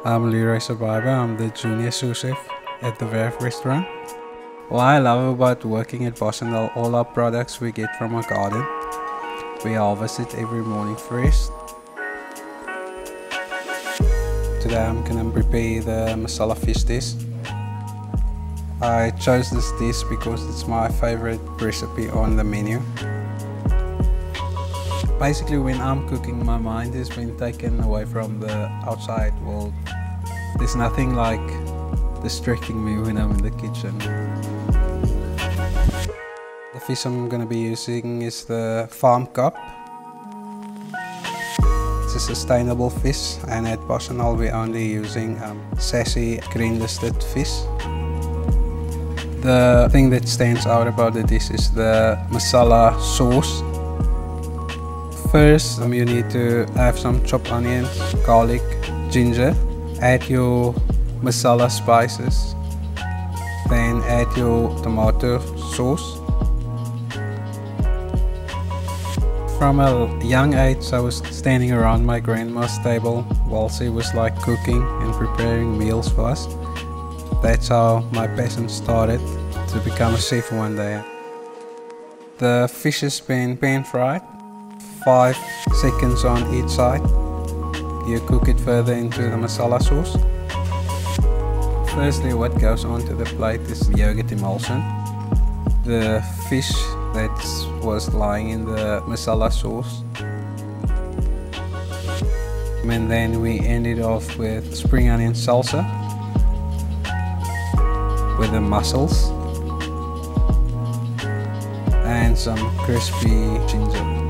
I'm Leroy Survivor. I'm the junior sous chef at the Verve restaurant. What I love about working at Bosendal, all our products we get from our garden. We harvest it every morning fresh. Today I'm gonna prepare the masala fish dish. I chose this dish because it's my favorite recipe on the menu. Basically, when I'm cooking, my mind has been taken away from the outside world. There's nothing like distracting me when I'm in the kitchen. The fish I'm going to be using is the farm carp. It's a sustainable fish, and at Bosendal we're only using sassy green listed fish. The thing that stands out about the dish is the masala sauce. First, you need to have some chopped onions, garlic, ginger. Add your masala spices. Then add your tomato sauce. From a young age, I was standing around my grandma's table while she was like cooking and preparing meals for us. That's how my passion started to become a chef one day. The fish has been pan fried. 5 seconds on each side. You cook it further into the masala sauce. Firstly, what goes onto the plate is yogurt emulsion. The fish that was lying in the masala sauce. And then we end it off with spring onion salsa with the mussels and some crispy ginger.